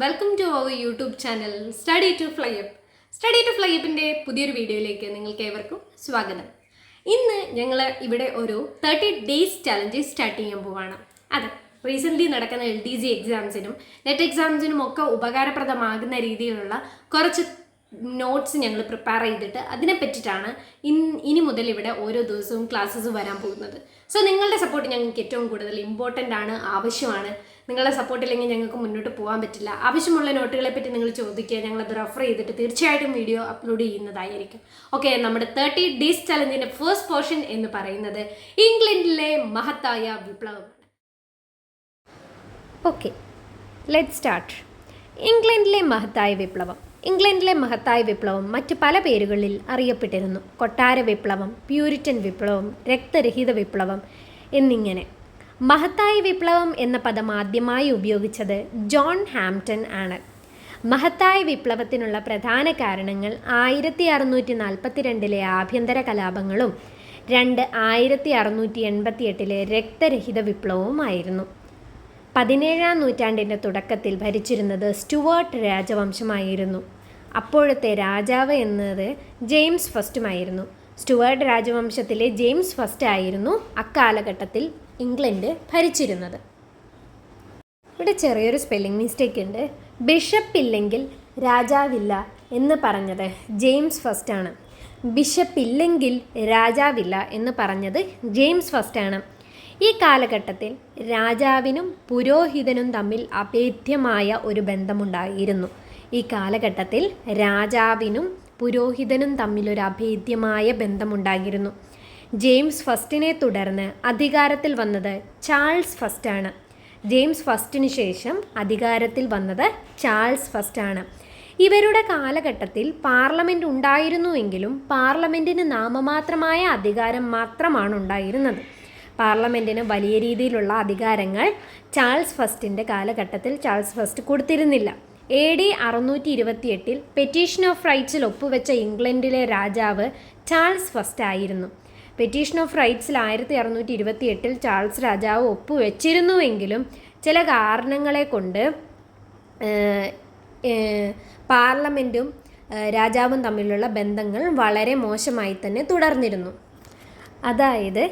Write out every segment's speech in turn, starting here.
Welcome to our YouTube channel study to fly up. Study to fly അപ്പിൻ്റെ പുതിയൊരു വീഡിയോയിലേക്ക് നിങ്ങൾക്ക് ഏവർക്കും സ്വാഗതം. ഇന്ന് ഞങ്ങൾ ഇവിടെ ഒരു 30 ഡേയ്സ് ചലഞ്ച് സ്റ്റാർട്ട് ചെയ്യാൻ പോവാണ്. അതെ, റീസെൻ്റ്ലി നടക്കുന്ന LTG എക്സാംസിനും നെറ്റ് എക്സാംസിനും ഒക്കെ ഉപകാരപ്രദമാകുന്ന രീതിയിലുള്ള കുറച്ച് നോട്ട്സ് ഞങ്ങൾ പ്രിപ്പയർ ചെയ്തിട്ട് അതിനെ പറ്റിയിട്ടാണ് ഇനി മുതൽ ഇവിടെ ഓരോ ദിവസവും ക്ലാസ്സസ് വരാൻ പോകുന്നത്. സോ നിങ്ങളുടെ സപ്പോർട്ട് ഞങ്ങൾക്ക് ഏറ്റവും കൂടുതൽ ഇമ്പോർട്ടൻ്റ് ആണ്, ആവശ്യമാണ്. നിങ്ങളുടെ സപ്പോർട്ടില്ലെങ്കിൽ ഞങ്ങൾക്ക് മുന്നോട്ട് പോകാൻ പറ്റില്ല. ആവശ്യമുള്ള നോട്ടുകളെ പറ്റി നിങ്ങൾ ചോദിക്കുക, ഞങ്ങളത് റെഫർ ചെയ്തിട്ട് തീർച്ചയായിട്ടും വീഡിയോ അപ്ലോഡ് ചെയ്യുന്നതായിരിക്കും. ഓക്കെ, നമ്മുടെ 30 ഡേയ്സ് ചലഞ്ചിൻ്റെ ഫസ്റ്റ് പോർഷൻ എന്ന് പറയുന്നത് ഇംഗ്ലണ്ടിലെ മഹത്തായ വിപ്ലവമാണ്. Okay, let start. ഇംഗ്ലണ്ടിലെ മഹത്തായ വിപ്ലവം മറ്റു പല പേരുകളിൽ അറിയപ്പെട്ടിരുന്നു. കൊട്ടാര വിപ്ലവം, പ്യൂരിറ്റൻ വിപ്ലവം, രക്തരഹിത വിപ്ലവം എന്നിങ്ങനെ. മഹത്തായ വിപ്ലവം എന്ന പദം ആദ്യമായി ഉപയോഗിച്ചത് ജോൺ ഹാംപ്റ്റൺ ആണ്. മഹത്തായ വിപ്ലവത്തിനുള്ള പ്രധാന കാരണങ്ങൾ 1642 ആഭ്യന്തര കലാപങ്ങളും 1688 രക്തരഹിത വിപ്ലവവുമായിരുന്നു. 17-ാം നൂറ്റാണ്ടിൻ്റെ തുടക്കത്തിൽ ഭരിച്ചിരുന്നത് സ്റ്റുവർട്ട് രാജവംശമായിരുന്നു. അപ്പോഴത്തെ രാജാവ് എന്നത് ജെയിംസ് ഫസ്റ്റുമായിരുന്നു. സ്റ്റുവർട്ട് രാജവംശത്തിലെ ജെയിംസ് ഫസ്റ്റ് ആയിരുന്നു അക്കാലഘട്ടത്തിൽ ഇംഗ്ലണ്ട് ഭരിച്ചിരുന്നത്. ഇവിടെ ചെറിയൊരു സ്പെല്ലിംഗ് മിസ്റ്റേക്ക് ഉണ്ട്. ബിഷപ്പ് ഇല്ലെങ്കിൽ രാജാവില്ല എന്ന് പറഞ്ഞത് ജെയിംസ് ഫസ്റ്റ് ആണ്. ബിഷപ്പ് ഇല്ലെങ്കിൽ രാജാവില്ല എന്ന് പറഞ്ഞത് ജെയിംസ് ഫസ്റ്റ് ആണ്. ഈ കാലഘട്ടത്തിൽ രാജാവിനും പുരോഹിതനും തമ്മിൽ അഭേദ്യമായ ഒരു ബന്ധമുണ്ടായിരുന്നു. ജെയിംസ് ഫസ്റ്റിനെ തുടർന്ന് അധികാരത്തിൽ വന്നത് ചാൾസ് ഫസ്റ്റ് ആണ്. ജെയിംസ് ഫസ്റ്റിന് ശേഷം അധികാരത്തിൽ വന്നത് ചാൾസ് ഫസ്റ്റ് ആണ്. ഇവരുടെ കാലഘട്ടത്തിൽ പാർലമെൻറ്റ് ഉണ്ടായിരുന്നുവെങ്കിലും പാർലമെൻറ്റിന് നാമമാത്രമായ അധികാരം മാത്രമാണ് ഉണ്ടായിരുന്നത്. പാർലമെൻറ്റിന് വലിയ രീതിയിലുള്ള അധികാരങ്ങൾ ചാൾസ് ഫസ്റ്റിൻ്റെ കാലഘട്ടത്തിൽ ചാൾസ് ഫസ്റ്റ് കൊടുത്തിരുന്നില്ല. AD 628 പെറ്റീഷൻ ഓഫ് റൈറ്റ്സിൽ ഒപ്പുവെച്ച ഇംഗ്ലണ്ടിലെ രാജാവ് ചാൾസ് ഫസ്റ്റ് ആയിരുന്നു. പെറ്റീഷൻ ഓഫ് റൈറ്റ്സിൽ 1628 ചാൾസ് രാജാവ് ഒപ്പുവെച്ചിരുന്നുവെങ്കിലും ചില കാരണങ്ങളെ കൊണ്ട് പാർലമെൻറ്റും രാജാവും തമ്മിലുള്ള ബന്ധങ്ങൾ വളരെ മോശമായി തന്നെ തുടർന്നിരുന്നു. അതായത്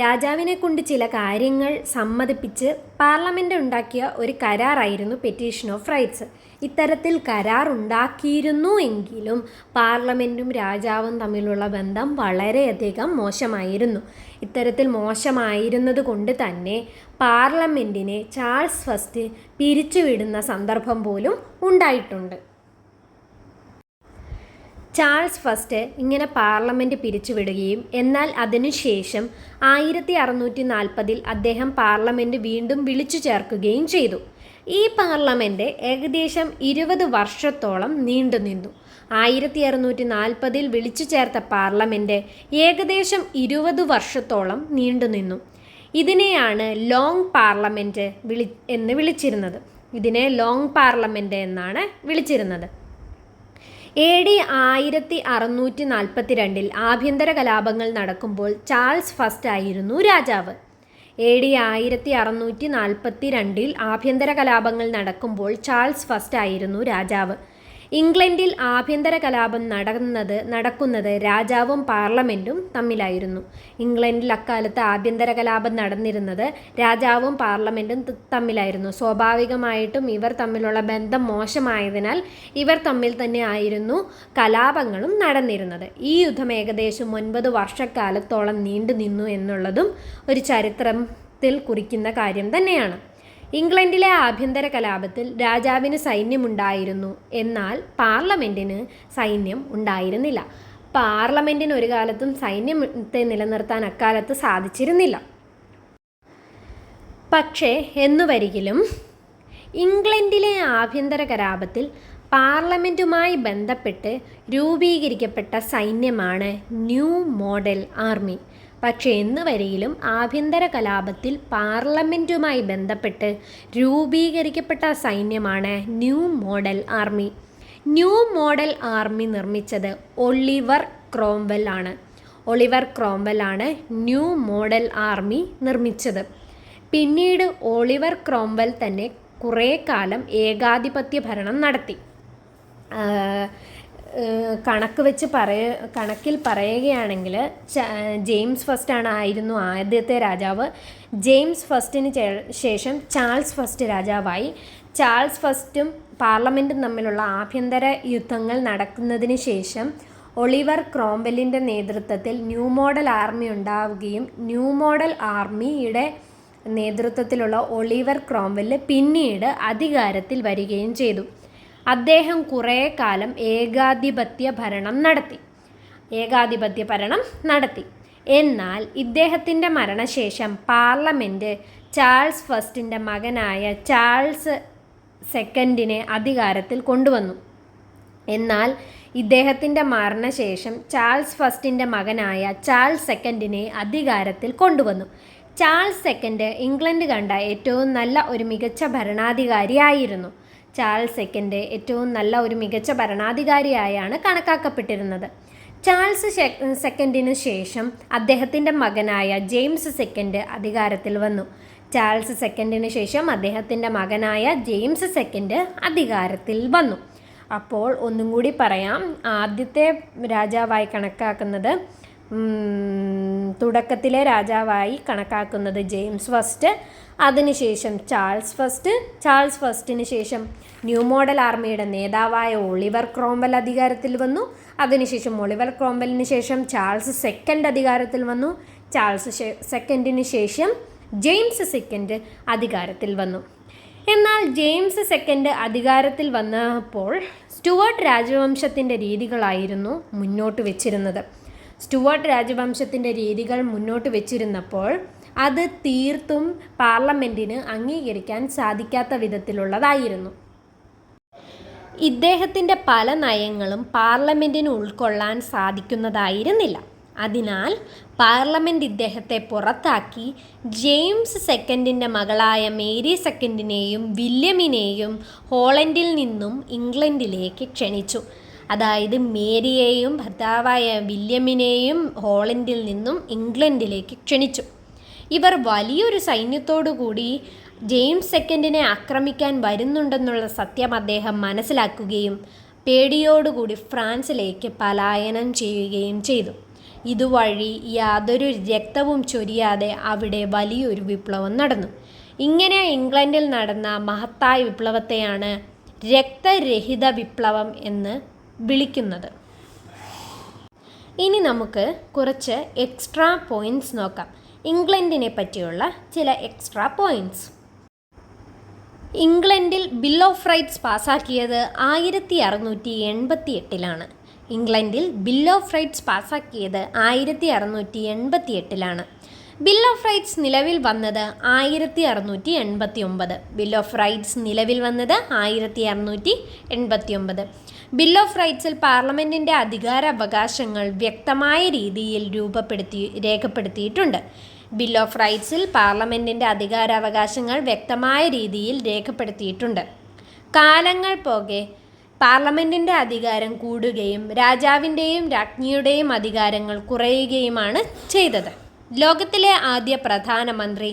രാജാവിനെ കൊണ്ട് ചില കാര്യങ്ങൾ സമ്മതിപ്പിച്ച് പാർലമെൻറ്റ് ഉണ്ടാക്കിയ ഒരു കരാറായിരുന്നു പെറ്റീഷൻ ഓഫ് റൈറ്റ്സ്. ഇത്തരത്തിൽ കരാർ ഉണ്ടാക്കിയിരുന്നു എങ്കിലും പാർലമെൻറ്റും രാജാവും തമ്മിലുള്ള ബന്ധം വളരെയധികം മോശമായിരുന്നു. ഇത്തരത്തിൽ മോശമായിരുന്നത് കൊണ്ട് തന്നെ പാർലമെൻറ്റിനെ ചാൾസ് ഫസ്റ്റ് പിരിച്ചുവിടുന്ന സന്ദർഭം പോലും ഉണ്ടായിട്ടുണ്ട്. ചാൾസ് ഫസ്റ്റ് ഇങ്ങനെ പാർലമെൻറ്റ് പിരിച്ചുവിടുകയും എന്നാൽ അതിനുശേഷം 1640 അദ്ദേഹം പാർലമെൻറ്റ് വീണ്ടും വിളിച്ചു ചേർക്കുകയും ചെയ്തു. ഈ പാർലമെൻറ്റ് ഏകദേശം 20 വർഷത്തോളം നീണ്ടുനിന്നു. 1640 വിളിച്ചു ചേർത്ത പാർലമെൻറ്റ് ഏകദേശം 20 വർഷത്തോളം നീണ്ടുനിന്നു. ഇതിനെയാണ് ലോങ് പാർലമെൻറ്റ് എന്ന് വിളിച്ചിരുന്നത്. AD 1642 ആഭ്യന്തര കലാപങ്ങൾ നടക്കുമ്പോൾ ചാൾസ് ഫസ്റ്റ് ആയിരുന്നു രാജാവ്. AD 1642 ആഭ്യന്തര കലാപങ്ങൾ നടക്കുമ്പോൾ ചാൾസ് ഫസ്റ്റ് ആയിരുന്നു രാജാവ്. ഇംഗ്ലണ്ടിൽ ആഭ്യന്തര കലാപം നടക്കുന്നത് രാജാവും പാർലമെൻറ്റും തമ്മിലായിരുന്നു. ഇംഗ്ലണ്ടിൽ അക്കാലത്ത് ആഭ്യന്തര കലാപം നടന്നിരുന്നത് രാജാവും പാർലമെൻറ്റും തമ്മിലായിരുന്നു. സ്വാഭാവികമായിട്ടും ഇവർ തമ്മിലുള്ള ബന്ധം മോശമായതിനാൽ ഇവർ തമ്മിൽ തന്നെ ആയിരുന്നു കലാപങ്ങളും നടന്നിരുന്നത്. ഈ യുദ്ധം ഏകദേശം 9 വർഷക്കാലത്തോളം നീണ്ടു നിന്നു എന്നുള്ളതും ഒരു ചരിത്രത്തിൽ കുറിക്കുന്ന കാര്യം തന്നെയാണ്. ഇംഗ്ലണ്ടിലെ ആഭ്യന്തര കലാപത്തിൽ രാജാവിന് സൈന്യമുണ്ടായിരുന്നു, എന്നാൽ പാർലമെൻറ്റിന് സൈന്യം ഉണ്ടായിരുന്നില്ല. പാർലമെൻറ്റിന് ഒരു കാലത്തും സൈന്യത്തെ നിലനിർത്താൻ അക്കാലത്ത് സാധിച്ചിരുന്നില്ല. പക്ഷേ എന്നുവരികിലും ഇംഗ്ലണ്ടിലെ ആഭ്യന്തര കലാപത്തിൽ പാർലമെൻറ്റുമായി ബന്ധപ്പെട്ട് രൂപീകരിക്കപ്പെട്ട സൈന്യമാണ് ന്യൂ മോഡൽ ആർമി. പക്ഷേ എന്നുവരികിലും ആഭ്യന്തര കലാപത്തിൽ പാർലമെൻറ്റുമായി ബന്ധപ്പെട്ട് രൂപീകരിക്കപ്പെട്ട സൈന്യമാണ് new model army. New model army നിർമ്മിച്ചത് ഒളിവർ ക്രോംവെൽ ആണ് ന്യൂ മോഡൽ ആർമി നിർമ്മിച്ചത്. പിന്നീട് ഒളിവർ ക്രോംവെൽ തന്നെ കുറേ കാലം ഏകാധിപത്യ ഭരണം നടത്തി. കണക്കിൽ പറയുകയാണെങ്കിൽ ജെയിംസ് ഫസ്റ്റ് ആയിരുന്നു ആദ്യത്തെ രാജാവ്. ജെയിംസ് ഫസ്റ്റിന് ശേഷം ചാൾസ് ഫസ്റ്റ് രാജാവായി. ചാൾസ് ഫസ്റ്റും പാർലമെൻറ്റും തമ്മിലുള്ള ആഭ്യന്തര യുദ്ധങ്ങൾ നടക്കുന്നതിന് ശേഷം ഒളിവർ ക്രോംവെല്ലിൻ്റെ നേതൃത്വത്തിൽ ന്യൂ മോഡൽ ആർമി ഉണ്ടാവുകയും ന്യൂ മോഡൽ ആർമിയുടെ നേതൃത്വത്തിലുള്ള ഒളിവർ ക്രോംവെല്ല് പിന്നീട് അധികാരത്തിൽ വരികയും ചെയ്തു. അദ്ദേഹം കുറേ കാലം ഏകാധിപത്യ ഭരണം നടത്തി. എന്നാൽ ഇദ്ദേഹത്തിൻ്റെ മരണശേഷം പാർലമെൻറ്റ് ചാൾസ് ഫസ്റ്റിൻ്റെ മകനായ ചാൾസ് സെക്കൻഡിനെ അധികാരത്തിൽ കൊണ്ടുവന്നു. എന്നാൽ ഇദ്ദേഹത്തിൻ്റെ മരണശേഷം ചാൾസ് ഫസ്റ്റിൻ്റെ മകനായ ചാൾസ് സെക്കൻഡിനെ അധികാരത്തിൽ കൊണ്ടുവന്നു. ചാൾസ് സെക്കൻഡ് ഇംഗ്ലണ്ട് കണ്ട ഏറ്റവും നല്ല ഒരു മികച്ച ഭരണാധികാരിയായിരുന്നു. ചാൾസ് സെക്കൻഡ് ഏറ്റവും നല്ല ഒരു മികച്ച ഭരണാധികാരിയായാണ് കണക്കാക്കപ്പെട്ടിരുന്നത്. ചാൾസ് സെക്കൻഡിന് ശേഷം അദ്ദേഹത്തിൻ്റെ മകനായ ജെയിംസ് സെക്കൻഡ് അധികാരത്തിൽ വന്നു. ചാൾസ് സെക്കൻഡിന് ശേഷം അദ്ദേഹത്തിൻ്റെ മകനായ ജെയിംസ് സെക്കൻഡ് അധികാരത്തിൽ വന്നു. അപ്പോൾ ഒന്നും കൂടി പറയാം. ആദ്യത്തെ രാജാവായി കണക്കാക്കുന്നത് തുടക്കത്തിലെ രാജാവായി കണക്കാക്കുന്നത് ജെയിംസ് ഫസ്റ്റ്, അതിനുശേഷം ചാൾസ് ഫസ്റ്റിന് ശേഷം ന്യൂ മോഡൽ ആർമിയുടെ നേതാവായ ഒളിവർ ക്രോംവെൽ അധികാരത്തിൽ വന്നു. അതിനുശേഷം ഒളിവർ ക്രോംവെല്ലിന് ശേഷം ചാൾസ് സെക്കൻഡ് അധികാരത്തിൽ വന്നു. ചാൾസ് സെക്കൻഡിന് ശേഷം ജെയിംസ് സെക്കൻഡ് അധികാരത്തിൽ വന്നു. എന്നാൽ ജെയിംസ് സെക്കൻഡ് അധികാരത്തിൽ വന്നപ്പോൾ സ്റ്റുവർട്ട് രാജവംശത്തിൻ്റെ രീതികളായിരുന്നു മുന്നോട്ട് വെച്ചിരുന്നത്. സ്റ്റുവർട്ട് രാജവംശത്തിൻ്റെ രീതികൾ മുന്നോട്ട് വെച്ചിരുന്നപ്പോൾ അത് തീർത്തും പാർലമെൻറ്റിന് അംഗീകരിക്കാൻ സാധിക്കാത്ത വിധത്തിലുള്ളതായിരുന്നു. ഇദ്ദേഹത്തിൻ്റെ പല നയങ്ങളും പാർലമെൻറ്റിന് ഉൾക്കൊള്ളാൻ സാധിക്കുന്നതായിരുന്നില്ല. അതിനാൽ പാർലമെൻറ്റ് ഇദ്ദേഹത്തെ പുറത്താക്കി ജെയിംസ് സെക്കൻഡിൻ്റെ മകളായ മേരി സെക്കൻഡിനെയും വില്യമിനെയും ഹോളണ്ടിൽ നിന്നും ഇംഗ്ലണ്ടിലേക്ക് ക്ഷണിച്ചു. അതായത് മേരിയെയും ഭർത്താവായ വില്യമിനെയും ഹോളണ്ടിൽ നിന്നും ഇംഗ്ലണ്ടിലേക്ക് ക്ഷണിച്ചു. ഇവർ വലിയൊരു സൈന്യത്തോടു കൂടി ജെയിംസ് സെക്കൻഡിനെ ആക്രമിക്കാൻ വരുന്നുണ്ടെന്നുള്ള സത്യം അദ്ദേഹം മനസ്സിലാക്കുകയും പേടിയോടുകൂടി ഫ്രാൻസിലേക്ക് പലായനം ചെയ്യുകയും ചെയ്തു. ഇതുവഴി യാതൊരു രക്തവും ചൊരിയാതെ അവിടെ വലിയൊരു വിപ്ലവം നടന്നു. ഇങ്ങനെ ഇംഗ്ലണ്ടിൽ നടന്ന മഹത്തായ വിപ്ലവത്തെയാണ് രക്തരഹിത വിപ്ലവം എന്ന് വിളിക്കുന്നത്. ഇനി നമുക്ക് കുറച്ച് എക്സ്ട്രാ പോയിൻറ്റ്സ് നോക്കാം. ഇംഗ്ലണ്ടിനെ പറ്റിയുള്ള ചില എക്സ്ട്രാ പോയിൻറ്റ്സ്. ഇംഗ്ലണ്ടിൽ ബിൽ ഓഫ് റൈറ്റ്സ് പാസാക്കിയത് 1688 ഇംഗ്ലണ്ടിൽ ബിൽ ഓഫ് റൈറ്റ്സ് പാസാക്കിയത് 1688 ബിൽ ഓഫ് റൈറ്റ്സ് നിലവിൽ വന്നത് 1689. ബിൽ ഓഫ് റൈറ്റ്സ് നിലവിൽ വന്നത് 1689. ബിൽ ഓഫ് റൈറ്റ്സിൽ പാർലമെൻറ്റിൻ്റെ അധികാരാവകാശങ്ങൾ വ്യക്തമായ രീതിയിൽ രേഖപ്പെടുത്തിയിട്ടുണ്ട്. ബിൽ ഓഫ് റൈറ്റ്സിൽ പാർലമെൻറ്റിൻ്റെ അധികാരാവകാശങ്ങൾ വ്യക്തമായ രീതിയിൽ രേഖപ്പെടുത്തിയിട്ടുണ്ട്. കാലങ്ങൾ പോകെ പാർലമെൻറ്റിൻ്റെ അധികാരം കൂടുകയും രാജാവിൻ്റെയും രാജ്ഞിയുടെയും അധികാരങ്ങൾ കുറയുകയുമാണ് ചെയ്തത്. ലോകത്തിലെ ആദ്യ പ്രധാനമന്ത്രി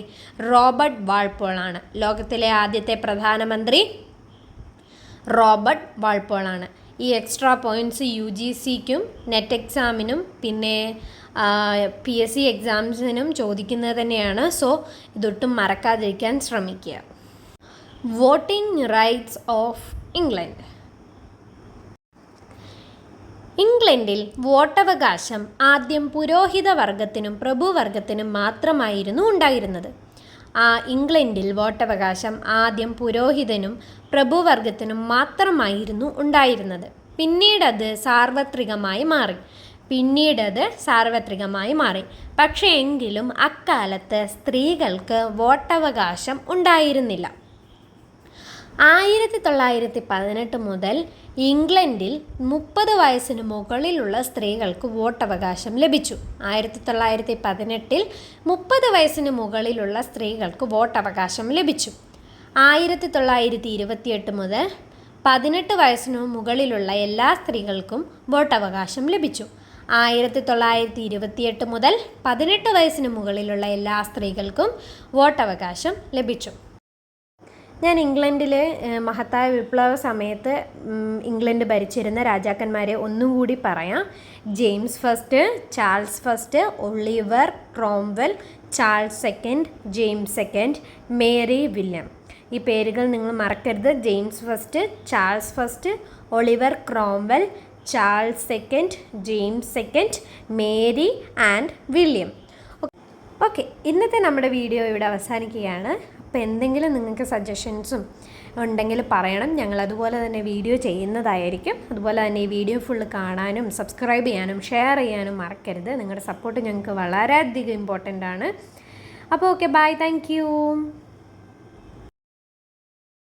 റോബർട്ട് വാൾപോളാണ്. ലോകത്തിലെ ആദ്യത്തെ പ്രധാനമന്ത്രി റോബർട്ട് വാൾപോളാണ്. ഈ എക്സ്ട്രാ പോയിൻറ്റ്സ് UGCക്കും നെറ്റ് എക്സാമിനും പിന്നെ PSC എക്സാംസിനും ചോദിക്കുന്നത് തന്നെയാണ്. സോ ഇതൊട്ടും മറക്കാതിരിക്കാൻ ശ്രമിക്കുക. Voting rights of England. ഇംഗ്ലണ്ടിൽ വോട്ടവകാശം ആദ്യം പുരോഹിത വർഗത്തിനും പ്രഭുവർഗത്തിനും മാത്രമായിരുന്നു ഉണ്ടായിരുന്നത്. ഇംഗ്ലണ്ടിൽ വോട്ടവകാശം ആദ്യം പുരോഹിതനും പ്രഭുവർഗത്തിനും മാത്രമായിരുന്നു ഉണ്ടായിരുന്നത്. പിന്നീടത് സാർവത്രികമായി മാറി. പക്ഷേ എങ്കിലും അക്കാലത്ത് സ്ത്രീകൾക്ക് വോട്ടവകാശം ഉണ്ടായിരുന്നില്ല. 1918 മുതൽ ഇംഗ്ലണ്ടിൽ 30 വയസ്സിന് മുകളിലുള്ള സ്ത്രീകൾക്ക് വോട്ടവകാശം ലഭിച്ചു. 1918 30 വയസ്സിന് മുകളിലുള്ള സ്ത്രീകൾക്ക് വോട്ടവകാശം ലഭിച്ചു. 1928 മുതൽ 18 വയസ്സിന് മുകളിലുള്ള എല്ലാ സ്ത്രീകൾക്കും വോട്ടവകാശം ലഭിച്ചു. 1928 മുതൽ 18 വയസ്സിന് മുകളിലുള്ള എല്ലാ സ്ത്രീകൾക്കും വോട്ടവകാശം ലഭിച്ചു. ഞാൻ ഇംഗ്ലണ്ടിലെ മഹത്തായ വിപ്ലവ സമയത്ത് ഇംഗ്ലണ്ട് ഭരിച്ചിരുന്ന രാജാക്കന്മാരെ ഒന്നും കൂടി പറയാം. James first, Charles first, Oliver Cromwell, Charles second, James second, Mary William. ഈ പേരുകൾ നിങ്ങൾ മറക്കരുത്. James first, Charles first, Oliver Cromwell, Charles second, James second, Mary and William. Okay, ഇന്നത്തെ നമ്മുടെ വീഡിയോ ഇവിടെ അവസാനിക്കുകയാണ്. അപ്പോൾ എന്തെങ്കിലും നിങ്ങൾക്ക് സജഷൻസും ഉണ്ടെങ്കിൽ പറയണം. ഞങ്ങൾ അതുപോലെ തന്നെ വീഡിയോ ചെയ്യുന്നതായിരിക്കും. അതുപോലെ തന്നെ ഈ വീഡിയോ ഫുള്ള് കാണാനും സബ്സ്ക്രൈബ് ചെയ്യാനും ഷെയർ ചെയ്യാനും മറക്കരുത്. നിങ്ങളുടെ സപ്പോർട്ട് ഞങ്ങൾക്ക് വളരെയധികം ഇമ്പോർട്ടൻ്റ് ആണ്. അപ്പോൾ ഓക്കെ, ബൈ, താങ്ക് യു.